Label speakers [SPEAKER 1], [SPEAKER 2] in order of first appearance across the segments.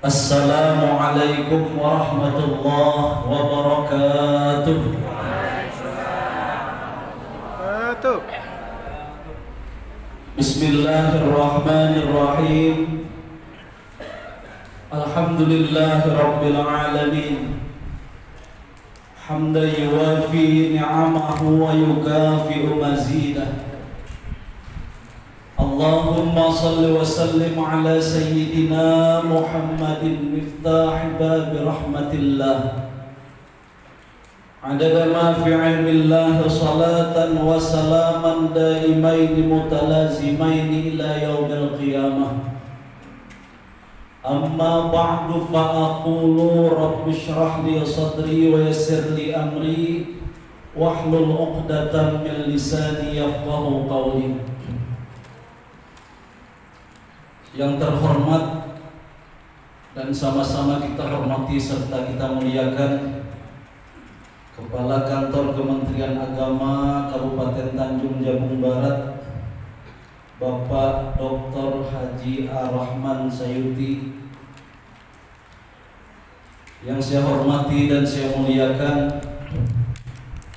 [SPEAKER 1] Assalamualaikum warahmatullahi wabarakatuh. Bismillahirrahmanirrahim. Alhamdulillahi rabbil alamin. Hamdan yuwafi ni'amahu wa yukafi'u mazidah. Allahumma salli wa sallim ala sayyidina Muhammadin miftah bab rahmatillah. Adada ma fi ilmillah salatan wa salaman daimain mutalazimain ila yaumil qiyamah. Amma ba'du fa aqulu rabbi shrah li sadri wa yassir li amri wahlul 'uqdatam min lisani yafqahu qawli. Yang terhormat dan sama-sama kita hormati serta kita muliakan Kepala Kantor Kementerian Agama Kabupaten Tanjung Jabung Barat, Bapak Dr. Haji Ar-Rahman Sayuti. Yang saya hormati dan saya muliakan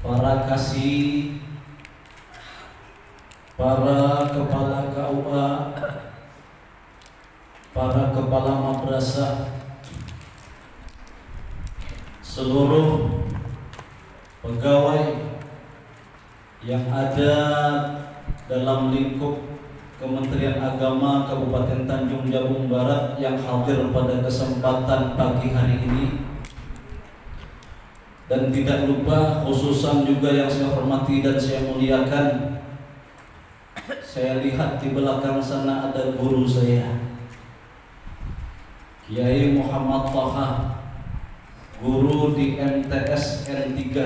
[SPEAKER 1] para kasih, para kepala KUA, para kepala madrasah, seluruh pegawai yang ada dalam lingkup Kementerian Agama Kabupaten Tanjung Jabung Barat yang hadir pada kesempatan pagi hari ini, dan tidak lupa khususan juga yang saya hormati dan saya muliakan, saya lihat di belakang sana ada guru saya, Kiai Muhammad Thaha, guru di MTS N3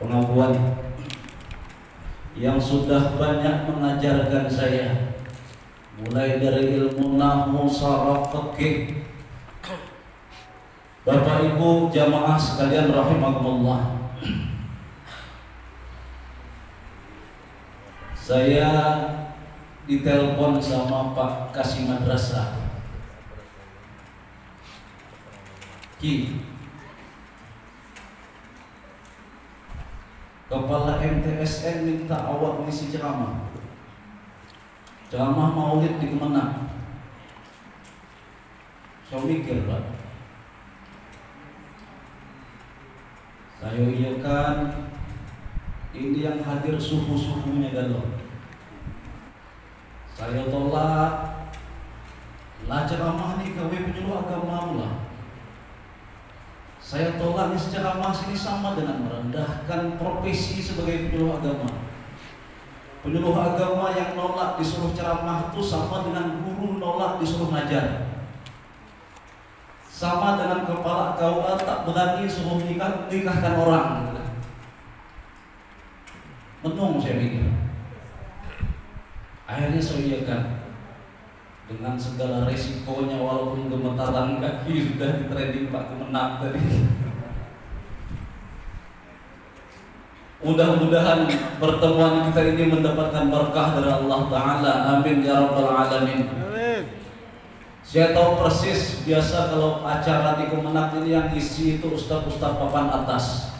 [SPEAKER 1] Pengabuan, yang sudah banyak mengajarkan saya mulai dari ilmu nahwu, sharaf, fikih. Bapak Ibu jamaah sekalian rahimakumullah, saya ditelepon sama Pak Kasih Madrasah, Ki, Kepala MTSN minta awak ngisi ceramah maulid di Kemenang. Saya mikir, Pak, saya iyakan, ini yang hadir suhu-suhunya galau. Saya tolak lah ceramah nih gawe penyuluh agama lah. Saya tolak ceramah sini sama dengan merendahkan profesi sebagai penyuluh agama. Penyuluh agama yang nolak disuruh ceramah itu sama dengan guru nolak disuruh ngajar. Sama dengan kepala KUA tak berani suruh nikahkan orang. Menung saya mikir. Akhirnya saya iyakan. Dengan segala resikonya, walaupun gemetaran kaki sudah di training Pak Kemenang tadi. Mudah-mudahan pertemuan kita ini mendapatkan berkah dari Allah Ta'ala. Amin ya Rabbal Alamin. Saya tahu persis, biasa kalau acara di Kemenang ini yang isi itu ustaz-ustaz papan atas.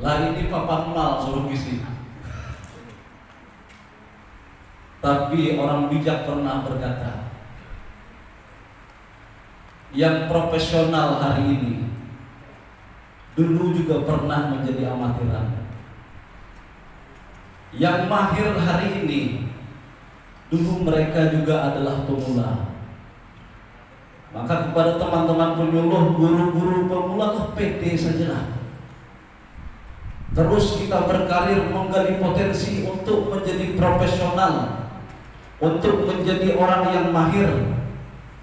[SPEAKER 1] Lah ini papan mal suruh isi. Tapi orang bijak pernah berkata, yang profesional hari ini dulu juga pernah menjadi amatiran. Yang mahir hari ini dulu mereka juga adalah pemula. Maka kepada teman-teman penyuluh, guru-guru pemula, pede sajalah. Terus kita berkarir menggali potensi untuk menjadi profesional, untuk menjadi orang yang mahir.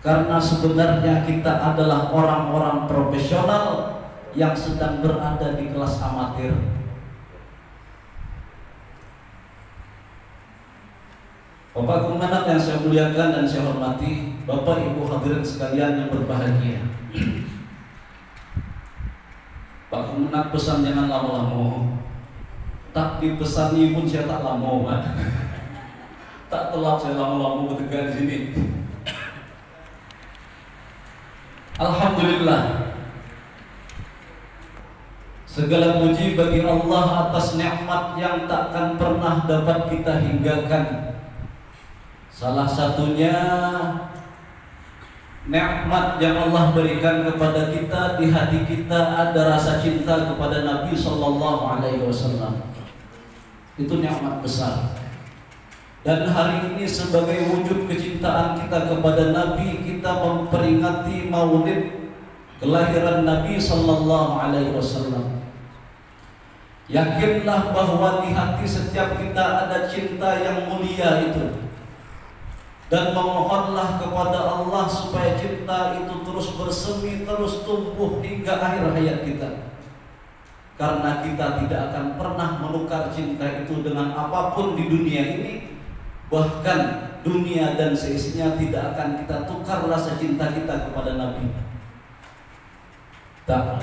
[SPEAKER 1] Karena sebenarnya kita adalah orang-orang profesional yang sedang berada di kelas amatir. Bapak Kemenang yang saya muliakan dan saya hormati, Bapak Ibu hadirin sekalian yang berbahagia, Pak Kemenang pesan jangan lama-lama. Tak dipesani pun saya tak lama, Pak. Tak telat saya lama-lama bertegar di sini. Alhamdulillah, segala puji bagi Allah atas nikmat yang takkan pernah dapat kita hinggakan. Salah satunya nikmat yang Allah berikan kepada kita, di hati kita ada rasa cinta kepada Nabi Sallallahu Alaihi Wasallam. Itu nikmat besar. Dan hari ini sebagai wujud kecintaan kita kepada Nabi, kita memperingati maulid kelahiran Nabi Sallallahu Alaihi Wasallam. Yakinlah bahwa di hati setiap kita ada cinta yang mulia itu, dan memohonlah kepada Allah supaya cinta itu terus bersemi, terus tumbuh hingga akhir hayat kita. Karena kita tidak akan pernah menukar cinta itu dengan apapun di dunia ini. Bahkan dunia dan seisinya tidak akan kita tukar rasa cinta kita kepada Nabi. Tak.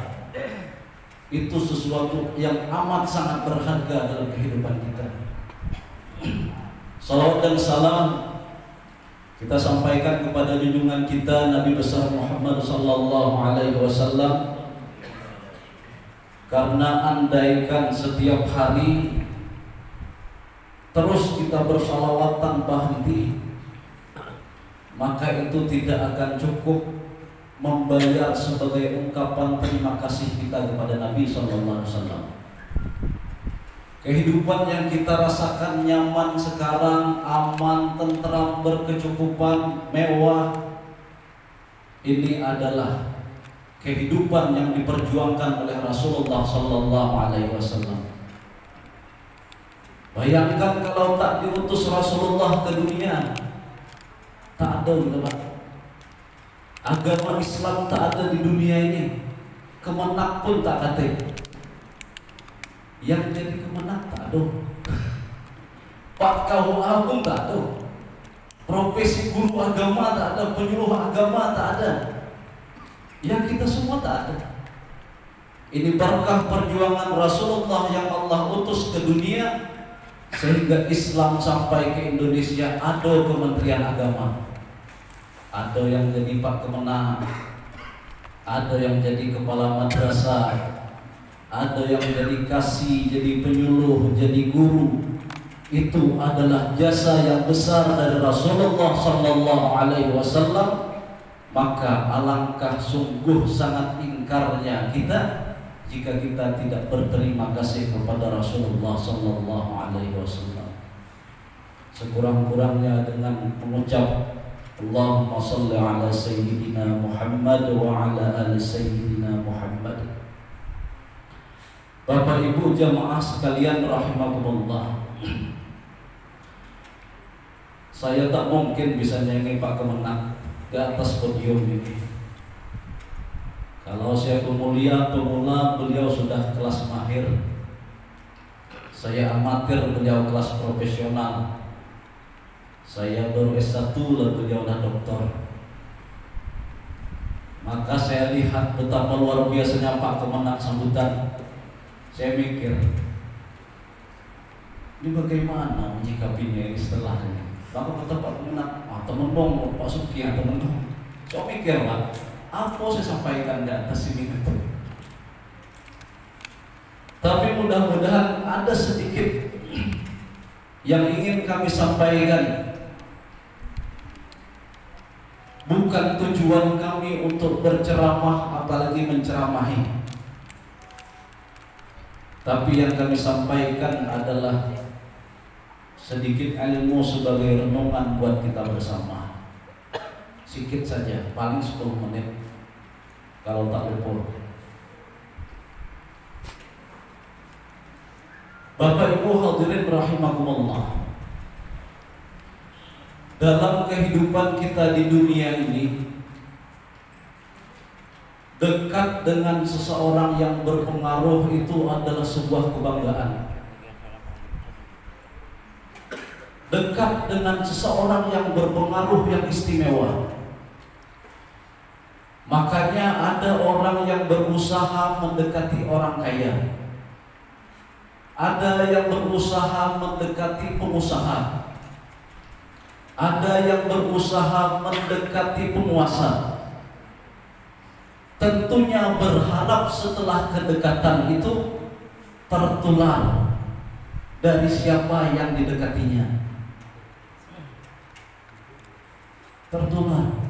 [SPEAKER 1] Itu sesuatu yang amat sangat berharga dalam kehidupan kita. Salawat dan salam kita sampaikan kepada junjungan kita Nabi besar Muhammad sallallahu alaihi wasallam. Karena andaikan setiap hari terus kita bersalawat tanpa henti, maka itu tidak akan cukup membayar sebagai ungkapan terima kasih kita kepada Nabi sallallahu alaihi wasallam. Kehidupan yang kita rasakan nyaman sekarang, aman, tentram, berkecukupan, mewah, ini adalah kehidupan yang diperjuangkan oleh Rasulullah sallallahu alaihi wasallam. Bayangkan kalau tak diutus Rasulullah ke dunia, tak ada Pak. Agama Islam tak ada di dunia ini. Kemenak pun tak ada. Yang jadi kemenak tak ada. Pak KUA pun tak ada. Profesi guru agama tak ada, penyuluh agama tak ada. Yang kita semua tak ada. Ini berkah perjuangan Rasulullah yang Allah utus ke dunia, sehingga Islam sampai ke Indonesia. Ada Kementerian Agama, ada yang jadi Pak Kemenang, ada yang jadi kepala madrasah, ada yang jadi kasih, jadi penyuluh, jadi guru. Itu adalah jasa yang besar dari Rasulullah sallallahu alaihi wasallam. Maka alangkah sungguh sangat ingkarnya kita jika kita tidak berterima kasih kepada Rasulullah sallallahu alaihi wasallam. Sekurang-kurangnya dengan mengucap Allahumma shalli ala sayyidina Muhammad wa ala ali sayyidina Muhammad. Bapak Ibu jamaah sekalian rahimakumullah, saya tak mungkin bisa nyanyi Pak Kemenang di atas podium ini. Kalau saya pemula, beliau sudah kelas mahir. Saya amatir, beliau kelas profesional. Saya baru S1 lalu beliau dah doktor. Maka saya lihat betapa luar biasanya Pak Kemenang sambutan. Saya mikir, ini bagaimana menyikapinya ini setelah ini. Lalu kata Pak Kemenang, temen dong Pak Suki, temen dong. Saya mikir Pak, apa saya sampaikan di atas ini gitu. Tapi mudah-mudahan ada sedikit yang ingin kami sampaikan. Bukan tujuan kami untuk berceramah apalagi menceramahi, tapi yang kami sampaikan adalah sedikit ilmu sebagai renungan buat kita bersama. Sikit saja, paling 10 menit kalau tak lupa. Bapak Ibu hadirin rahimakumullah, dalam kehidupan kita di dunia ini, dekat dengan seseorang yang berpengaruh itu adalah sebuah kebanggaan. Dekat dengan seseorang yang berpengaruh yang istimewa. Makanya ada orang yang berusaha mendekati orang kaya, ada yang berusaha mendekati pengusaha, ada yang berusaha mendekati penguasa, tentunya berharap setelah kedekatan itu tertular dari siapa yang didekatinya. Tertular.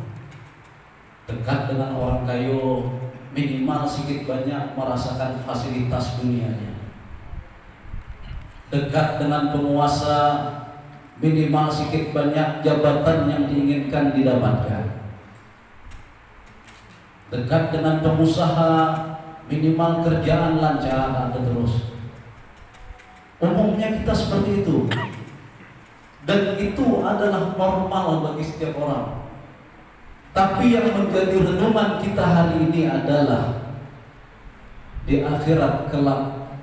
[SPEAKER 1] Dekat dengan orang kaya, minimal sedikit banyak merasakan fasilitas dunianya. Dekat dengan penguasa, minimal sedikit banyak jabatan yang diinginkan didapatkan. Dekat dengan pengusaha, minimal kerjaan lancar ada terus. Umumnya kita seperti itu. Dan itu adalah normal bagi setiap orang. Tapi yang menjadi renungan kita hari ini adalah di akhirat kelak,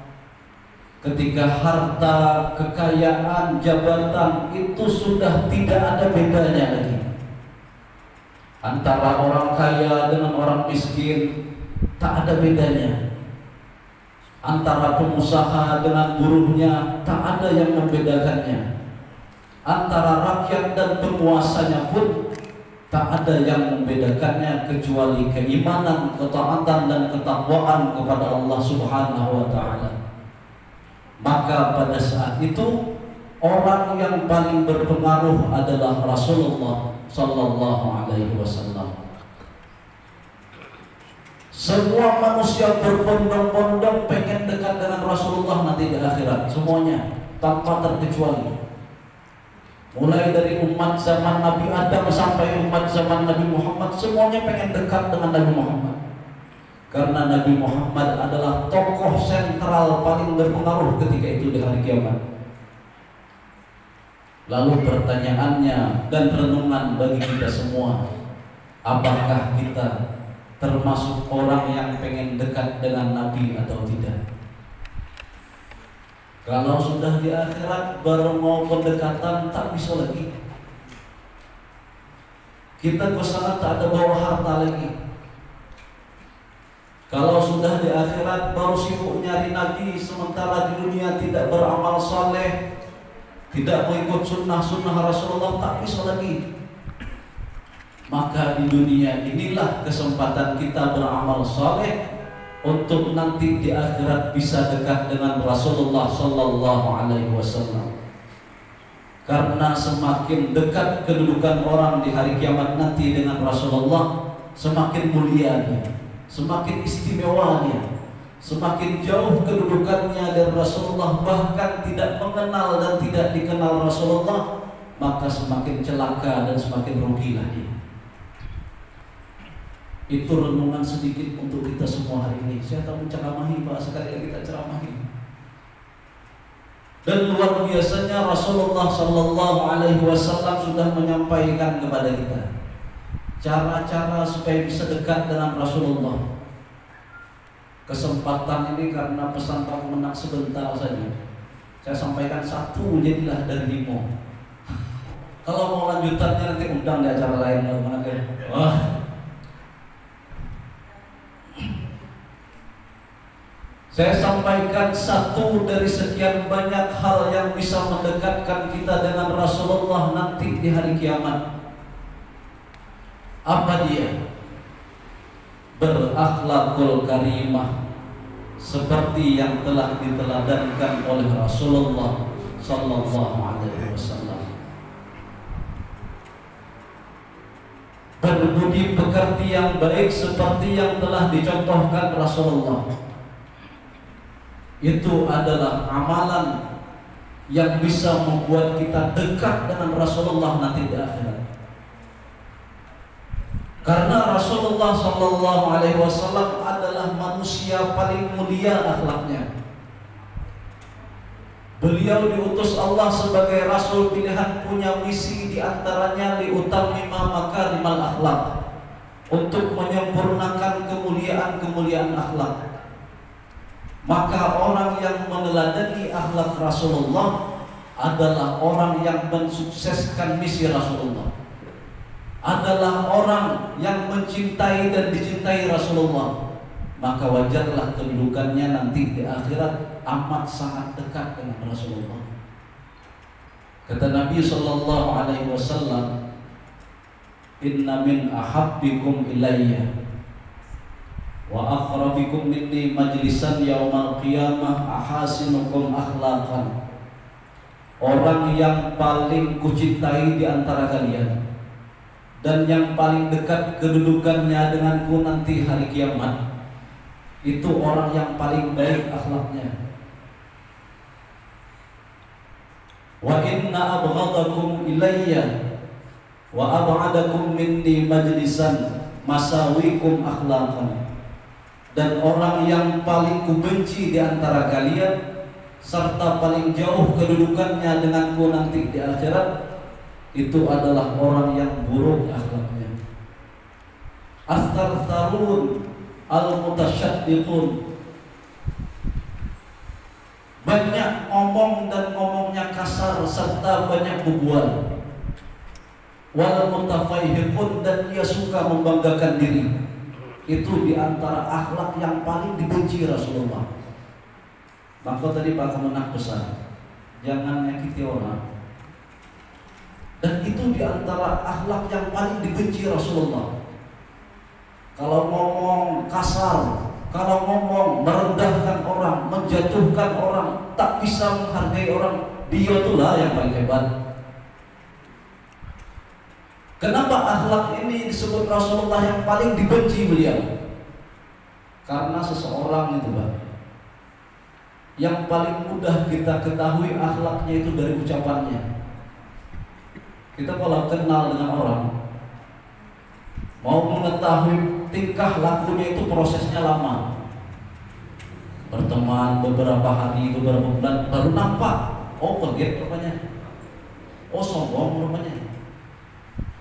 [SPEAKER 1] ketika harta, kekayaan, jabatan itu sudah tidak ada bedanya lagi. Antara orang kaya dengan orang miskin tak ada bedanya. Antara pengusaha dengan buruhnya tak ada yang membedakannya. Antara rakyat dan penguasanya pun tak ada yang membedakannya kecuali keimanan, ketaatan dan ketakwaan kepada Allah Subhanahu wa taala. Maka pada saat itu orang yang paling berpengaruh adalah Rasulullah sallallahu alaihi wasallam. Semua manusia berbondong-bondong pengen dekat dengan Rasulullah nanti di akhirat, semuanya tanpa terkecuali. Mulai dari umat zaman Nabi Adam sampai umat zaman Nabi Muhammad, semuanya pengen dekat dengan Nabi Muhammad. Karena Nabi Muhammad adalah tokoh sentral paling berpengaruh ketika itu di hari kiamat. Lalu pertanyaannya dan renungan bagi kita semua, apakah kita termasuk orang yang pengen dekat dengan Nabi atau tidak? Kalau sudah di akhirat baru mau pendekatan tak bisa lagi. Kita ke sana tak ada bawa harta lagi. Kalau sudah di akhirat baru sibuk nyari Nabi, sementara di dunia tidak beramal saleh, tidak mengikut sunnah Rasulullah, tak bisa lagi. Maka di dunia inilah kesempatan kita beramal saleh untuk nanti di akhirat bisa dekat dengan Rasulullah sallallahu alaihi wasallam. Karena semakin dekat kedudukan orang di hari kiamat nanti dengan Rasulullah, semakin mulianya, semakin istimewanya, semakin jauh kedudukannya dari Rasulullah, bahkan tidak mengenal dan tidak dikenal Rasulullah, maka semakin celaka dan semakin rugilah dia. Itu renungan sedikit untuk kita semua hari ini. Saya tak menceramahi, Pak, sekali lagi kita ceramahi. Dan luar biasanya Rasulullah sallallahu alaihi wasallam sudah menyampaikan kepada kita cara-cara supaya bisa dekat dengan Rasulullah. Kesempatan ini karena pesan Pak Menak sebentar saja, saya sampaikan satu jadilah dari 5. Kalau mau lanjutannya nanti undang di acara lain. Wah. Saya sampaikan satu dari sekian banyak hal yang bisa mendekatkan kita dengan Rasulullah nanti di hari kiamat. Apa dia? Berakhlakul karimah, seperti yang telah diteladankan oleh Rasulullah sallallahu alaihi wasallam. Berbudi pekerti yang baik seperti yang telah dicontohkan Rasulullah. Itu adalah amalan yang bisa membuat kita dekat dengan Rasulullah nanti di akhirat. Karena Rasulullah sallallahu alaihi wasallam adalah manusia paling mulia akhlaknya. Beliau diutus Allah sebagai rasul pilihan, punya misi diantaranya liutammima makarimal akhlak, untuk menyempurnakan kemuliaan akhlak. Maka orang yang meneladani akhlak Rasulullah adalah orang yang mensukseskan misi Rasulullah, adalah orang yang mencintai dan dicintai Rasulullah. Maka wajarlah kedudukannya nanti di akhirat amat sangat dekat dengan Rasulullah. Kata Nabi sallallahu alaihi wasallam, "Inna min ahabbikum ilayya wa aqrabikum minni majlisan yaumal qiyamah ahasinukum akhlaqan. Orang yang paling kucintai di antara kalian dan yang paling dekat kedudukannya denganku nanti hari kiamat, itu orang yang paling baik akhlaknya. Wa inna abghadakum ilayya wa ab'adakum minni majlisan masawikum akhlaqan. Dan orang yang paling kubenci di antara kalian serta paling jauh kedudukannya denganku nanti di akhirat, itu adalah orang yang buruk akhlaknya. As-sarsarun al-mutasyaddiqun, banyak ngomong dan ngomongnya kasar serta banyak berbual. Wal mutafaihiqun, dan ia suka membanggakan diri. Itu di antara akhlak yang paling dibenci Rasulullah. Maka tadi Pak Kemenak pesan, jangan nyakiti orang. Dan itu di antara akhlak yang paling dibenci Rasulullah. Kalau ngomong kasar, kalau ngomong merendahkan orang, menjatuhkan orang, tak bisa menghargai orang, dia itulah yang paling hebat. Kenapa akhlak ini disebut Rasulullah yang paling dibenci beliau? Karena seseorang itu, Pak, yang paling mudah kita ketahui akhlaknya itu dari ucapannya. Kita kalau kenal dengan orang, mau mengetahui tingkah lakunya itu prosesnya lama. Berteman beberapa hari, beberapa bulan, baru nampak. Oh, kaget rupanya. Oh, sombong rupanya.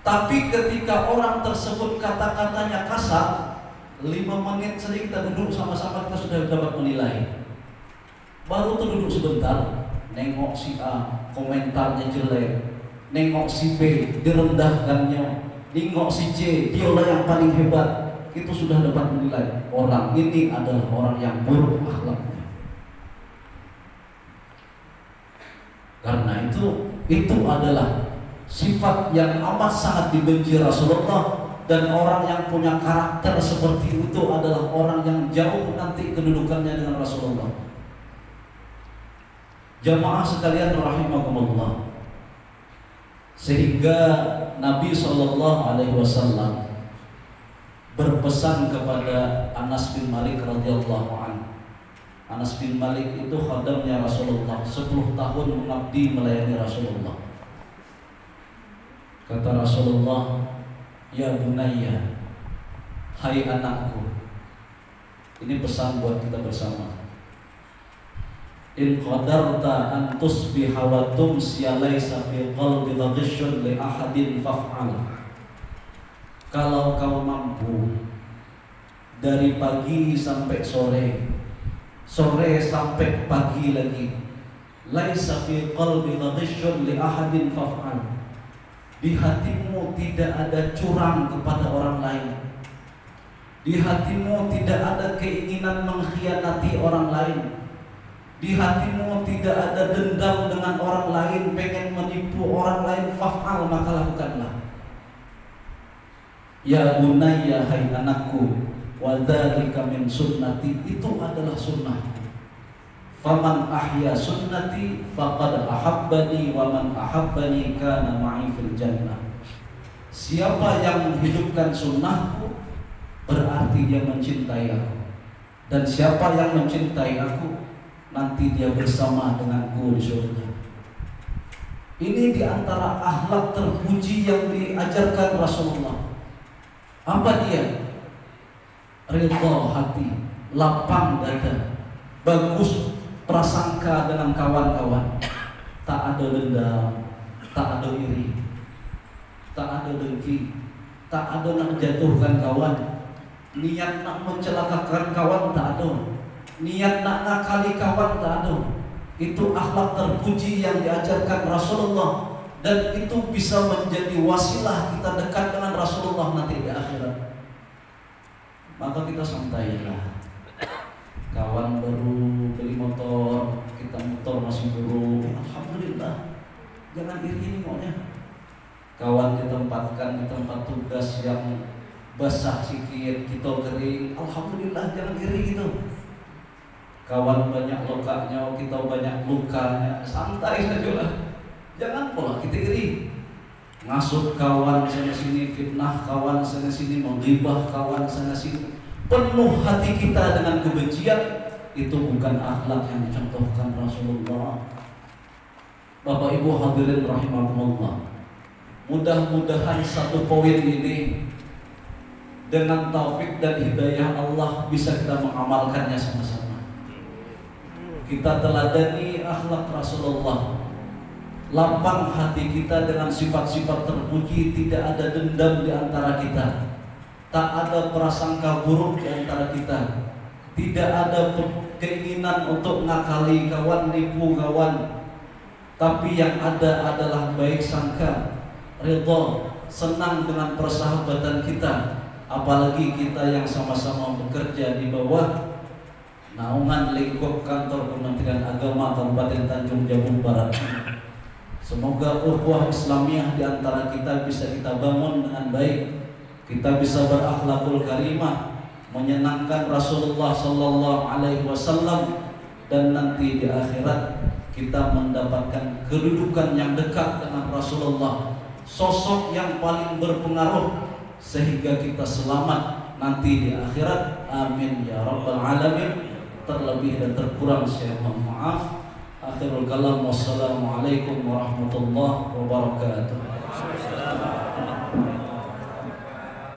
[SPEAKER 1] Tapi ketika orang tersebut kata-katanya kasar, 5 menit sering kita duduk sama-sama, kita sudah dapat menilai. Baru tuh duduk sebentar, nengok si A, komentarnya jelek, nengok si B, direndahkannya, nengok si C, dialah yang paling hebat. Itu sudah dapat menilai orang ini adalah orang yang buruk akhlaknya. Karena itu adalah sifat yang amat sangat dibenci Rasulullah. Dan orang yang punya karakter seperti itu adalah orang yang jauh nanti kedudukannya dengan Rasulullah. Jamaah sekalian rahimakumullah. Sehingga Nabi SAW berpesan kepada Anas bin Malik radhiyallahu anhu. Anas bin Malik itu khadamnya Rasulullah, 10 tahun mengabdi melayani Rasulullah. Kata Rasulullah, ya bunayya, hai anakku. Ini pesan buat kita bersama. In qadarta an tusbiha wa tumsiya laysa fi qalbika ghishun li ahadin faf'al. Kalau kau mampu dari pagi sampai sore, sore sampai pagi lagi, laysa fi qalbika ghishun li ahadin faf'al, di hatimu tidak ada curang kepada orang lain, di hatimu tidak ada keinginan mengkhianati orang lain, di hatimu tidak ada dendam dengan orang lain, pengen menipu orang lain, faf'al, maka lakukanlah. Ya bunayya, hai anakku, wa dzalika min sunnati, itu adalah sunnah. Faman ahya sunnati faqad ahabbani wa man ahabbani kana ma'i fil jannah. Siapa yang menghidupkan sunnahku berarti dia mencintai aku, dan siapa yang mencintai aku nanti dia bersama denganku di surga. Ini diantara akhlak terpuji yang diajarkan Rasulullah. Apa dia? Ridha hati, lapang dada, bagus prasangka dengan kawan-kawan, tak ada dendam, tak ada iri, tak ada dengki, tak ada nak menjatuhkan kawan, niat nak mencelakakan kawan tak ada, niat nak nakali kawan tak ada. Itu akhlak terpuji yang diajarkan Rasulullah, dan itu bisa menjadi wasilah kita dekat dengan Rasulullah nanti di akhirat. Maka kita santailah. Kawan baru beli motor, kita motor masih buruk, alhamdulillah, jangan iri ini maunya. Kawan ditempatkan di tempat tugas yang basah sikit, kita kering, alhamdulillah jangan iri gitu. Kawan banyak lukanya, kita banyak lukanya, santai sajalah. Jangan pola kita iri. Ngasut kawan sana sini, fitnah kawan sana sini, menggibah kawan sana sini. Penuh hati kita dengan kebencian, itu bukan akhlak yang dicontohkan Rasulullah. Bapak Ibu hadirin rahimakumullah. Mudah-mudahan satu poin ini dengan taufik dan hidayah Allah bisa kita mengamalkannya sama-sama. Kita teladani akhlak Rasulullah. Lapang hati kita dengan sifat-sifat terpuji, tidak ada dendam di antara kita. Tak ada prasangka buruk di antara kita. Tidak ada keinginan untuk ngakali kawan, nipu kawan. Tapi yang ada adalah baik sangka, ridha, senang dengan persahabatan kita. Apalagi kita yang sama-sama bekerja di bawah naungan lingkup kantor Kementerian Agama Kabupaten Tanjung Jabung Barat. Semoga ukhuwah Islamiyah di antara kita bisa kita bangun dengan baik. Kita bisa berakhlakul karimah, menyenangkan Rasulullah sallallahu alaihi wasallam, dan nanti di akhirat kita mendapatkan kedudukan yang dekat dengan Rasulullah, sosok yang paling berpengaruh sehingga kita selamat nanti di akhirat. Amin ya rabbal alamin. Terlebih dan terkurang saya mohon maaf. Akhirul kalam, wassalamualaikum warahmatullahi wabarakatuh.